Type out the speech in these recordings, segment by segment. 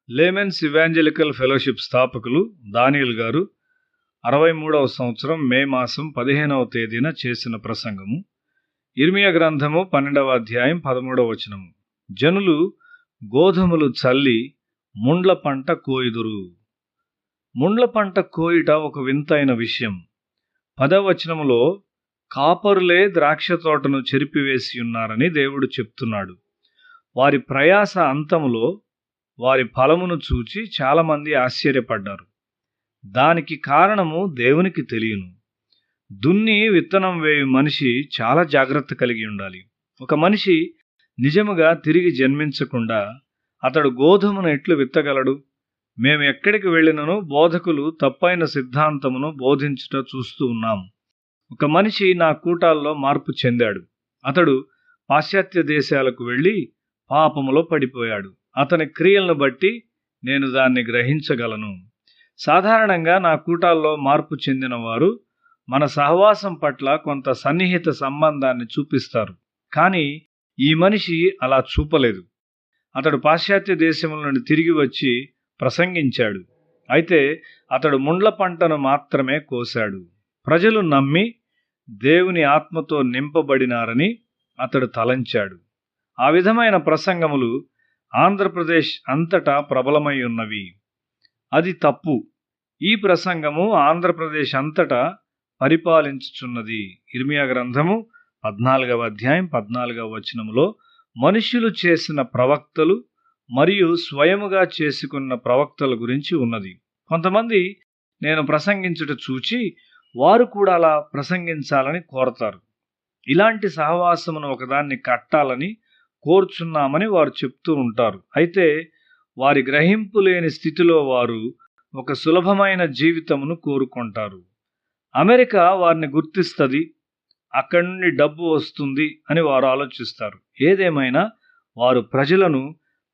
Laymen's evangelical fellowship స్థాపకులు దానియేల్ గారు 63వ సంవత్సరం మే మాసం 15వ తేదీన చేసిన ప్రసంగము. ఇర్మియా గ్రంథము 12వ అధ్యాయం 13వ వచనము. జనులు గోధుమలు చల్లి ముండ్ల పంట కోయుదురు. ముండ్ల పంట కోయుట ఒక వింతైన విషయం. 10వ వచనములో కాపరులే ద్రాక్ష తోటను చెరిపివేసి ఉన్నారని దేవుడు చెప్తున్నాడు. వారి ప్రయాస అంతములో వారి ఫలమును చూచి చాలామంది ఆశ్చర్యపడ్డారు. దానికి కారణము దేవునికి తెలియను. దున్ని విత్తనం వేయు మనిషి చాలా జాగ్రత్త కలిగి ఉండాలి. ఒక మనిషి నిజముగా తిరిగి జన్మించకుండా అతడు గోధుమను ఎట్లు విత్తగలడు? మేము ఎక్కడికి వెళ్ళినను బోధకులు తప్పైన సిద్ధాంతమును బోధించుట చూస్తూ ఉన్నాము. ఒక మనిషి నా కూటాల్లో మార్పు చెందాడు. అతడు పాశ్చాత్య దేశాలకు వెళ్ళి పాపములో పడిపోయాడు. అతని క్రియలను బట్టి నేను దాన్ని గ్రహించగలను. సాధారణంగా నా కూటాల్లో మార్పు చెందిన వారు మన సహవాసం పట్ల కొంత సన్నిహిత సంబంధాన్ని చూపిస్తారు. కానీ ఈ మనిషి అలా చూపలేదు. అతడు పాశ్చాత్య దేశముల నుండి తిరిగి వచ్చి ప్రసంగించాడు. అయితే అతడు ముండ్ల పంటను మాత్రమే కోశాడు. ప్రజలు నమ్మి దేవుని ఆత్మతో నింపబడినారని అతడు తలంచాడు. ఆ విధమైన ప్రసంగములు ఆంధ్రప్రదేశ్ అంతటా ప్రబలమై ఉన్నవి. అది తప్పు. ఈ ప్రసంగము ఆంధ్రప్రదేశ్ అంతటా పరిపాలించుచున్నది. ఇర్మియా గ్రంథము 14వ అధ్యాయం 14వ వచనములో మనుష్యులు చేసిన ప్రవక్తలు మరియు స్వయముగా చేసుకున్న ప్రవక్తల గురించి ఉన్నది. కొంతమంది నేను ప్రసంగించుట చూచి వారు కూడా అలా ప్రసంగించాలని కోరతారు. ఇలాంటి సహవాసమును ఒకదాన్ని కట్టాలని కోరుచున్నామని వారు చెప్తూ ఉంటారు. అయితే వారి గ్రహింపు లేని స్థితిలో వారు ఒక సులభమైన జీవితమును కోరుకుంటారు. అమెరికా వారిని గుర్తిస్తుంది, అక్కడి నుండి డబ్బు వస్తుంది అని వారు ఆలోచిస్తారు. ఏదేమైనా వారు ప్రజలను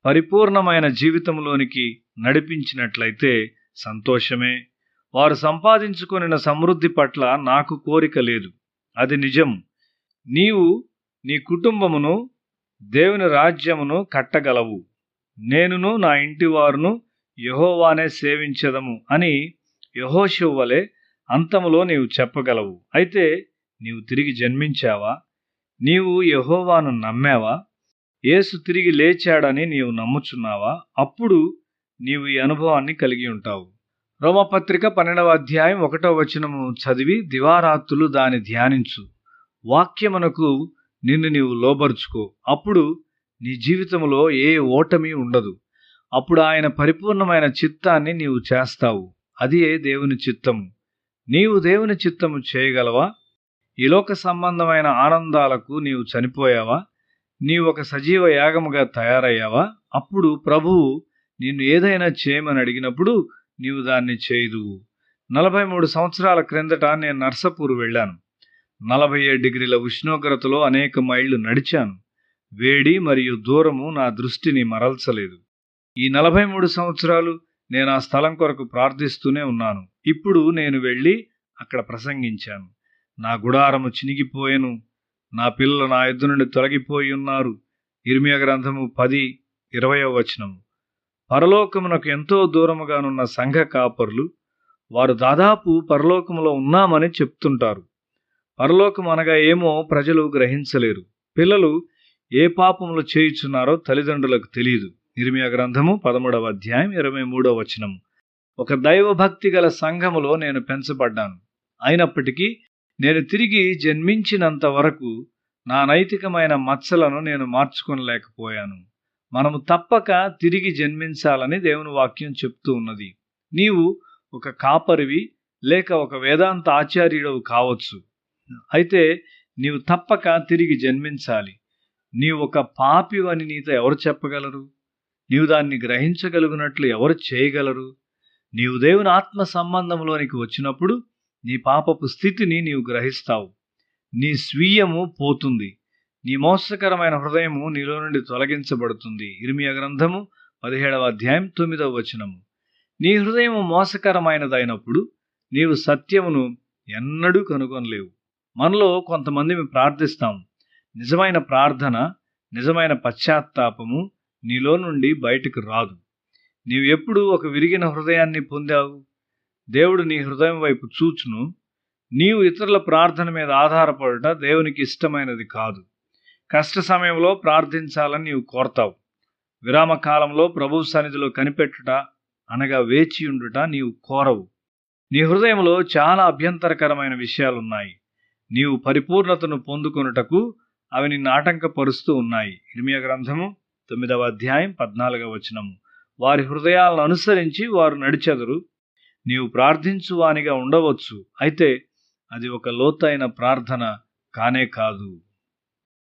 పరిపూర్ణమైన జీవితంలోనికి నడిపించినట్లయితే సంతోషమే. వారు సంపాదించుకొనిన సమృద్ధి పట్ల నాకు కోరిక లేదు. అది నిజం. నీవు నీ కుటుంబమును దేవుని రాజ్యమును కట్టగలవు. నేనును నా ఇంటి వారును యెహోవానే సేవించెదము అని యెహోషువ వలె అంతములో నీవు చెప్పగలవు. అయితే నీవు తిరిగి జన్మించావా? నీవు యెహోవాను నమ్మావా? యేసు తిరిగి లేచాడని నీవు నమ్ముచున్నావా? అప్పుడు నీవు ఈ అనుభవాన్ని కలిగి ఉంటావు. రోమపత్రిక 12వ అధ్యాయం 1వ వచనము చదివి దివారాత్రులు దాన్ని ధ్యానించు. వాక్యమునకు నిన్ను నీవు లోబరుచుకో. అప్పుడు నీ జీవితంలో ఏ ఓటమి ఉండదు. అప్పుడు ఆయన పరిపూర్ణమైన చిత్తాన్ని నీవు చేస్తావు. అదే దేవుని చిత్తము. నీవు దేవుని చిత్తము చేయగలవా? ఈ లోక సంబంధమైన ఆనందాలకు నీవు చనిపోయావా? నీవు ఒక సజీవ యాగముగా తయారయ్యావా? అప్పుడు ప్రభువు నిన్ను ఏదైనా చేయమని అడిగినప్పుడు నీవు దాన్ని చేయుదువు. 43 సంవత్సరాల క్రిందట నేను నర్సాపూర్ వెళ్ళాను. 47 డిగ్రీల ఉష్ణోగ్రతలో అనేక మైళ్ళు నడిచాను. వేడి మరియు దూరము నా దృష్టిని మరల్చలేదు. ఈ 43 సంవత్సరాలు నేను ఆ స్థలం కొరకు ప్రార్థిస్తూనే ఉన్నాను. ఇప్పుడు నేను వెళ్ళి అక్కడ ప్రసంగించాను. నా గుడారము చినిగిపోయెను. నా పిల్లలు నా ఎద్దు నుండి తొలగిపోయి ఉన్నారు. ఇర్మియా గ్రంథము 10:20వ వచనము. పరలోకమునకు ఎంతో దూరముగానున్న సంఘ కాపరులు వారు దాదాపు పరలోకములో ఉన్నామని చెప్తుంటారు. పరలోకం అనగా ఏమో ప్రజలు గ్రహించలేరు. పిల్లలు ఏ పాపములు చేయుచున్నారో తల్లిదండ్రులకు తెలియదు. ఇర్మియా గ్రంథము 13వ అధ్యాయం 23వ వచనము. ఒక దైవభక్తి గల సంఘములో నేను పెంచబడ్డాను. అయినప్పటికీ నేను తిరిగి జన్మించినంత వరకు నా నైతికమైన మచ్చలను నేను మార్చుకొనలేకపోయాను. మనము తప్పక తిరిగి జన్మించాలని దేవుని వాక్యం చెప్తూ ఉన్నది. నీవు ఒక కాపరివి లేక ఒక వేదాంత ఆచార్యుడవు కావచ్చు. అయితే నీవు తప్పక తిరిగి జన్మించాలి. నీవు ఒక పాపివని నీతో ఎవరు చెప్పగలరు? నీవు దాన్ని గ్రహించగలిగినట్లు ఎవరు చేయగలరు? నీవు దేవుని ఆత్మ సంబంధంలోనికి వచ్చినప్పుడు నీ పాపపు స్థితిని నీవు గ్రహిస్తావు. నీ స్వీయము పోతుంది. నీ మోసకరమైన హృదయము నీలో నుండి తొలగించబడుతుంది. ఇర్మియా గ్రంథము 17వ అధ్యాయం 9వ వచనము. నీ హృదయము మోసకరమైనదైనప్పుడు నీవు సత్యమును ఎన్నడూ కనుగొనలేవు. మనలో కొంతమంది ప్రార్థిస్తాం. నిజమైన ప్రార్థన, నిజమైన పశ్చాత్తాపము నీలో నుండి బయటకు రాదు. నీవు ఎప్పుడు ఒక విరిగిన హృదయాన్ని పొందావు? దేవుడు నీ హృదయం వైపు చూచును. నీవు ఇతరుల ప్రార్థన మీద ఆధారపడుట దేవునికి ఇష్టమైనది కాదు. కష్ట సమయంలో ప్రార్థించాలని నీవు కోరతావు. విరామ కాలంలో ప్రభువు సన్నిధిలో కనిపెట్టుట అనగా వేచియుండుట నీవు కోరవు. నీ హృదయంలో చాలా అభ్యంతరకరమైన విషయాలున్నాయి. నీవు పరిపూర్ణతను పొందుకొనుటకు అవి నిన్ను ఆటంకపరుస్తూ ఉన్నాయి. ఇర్మీయా గ్రంథము 9వ అధ్యాయం 14వ వచనము. వారి హృదయాలను అనుసరించి వారు నడిచెదరు. నీవు ప్రార్థించువానిగా ఉండవచ్చు, అయితే అది ఒక లోతైన ప్రార్థన కానే కాదు.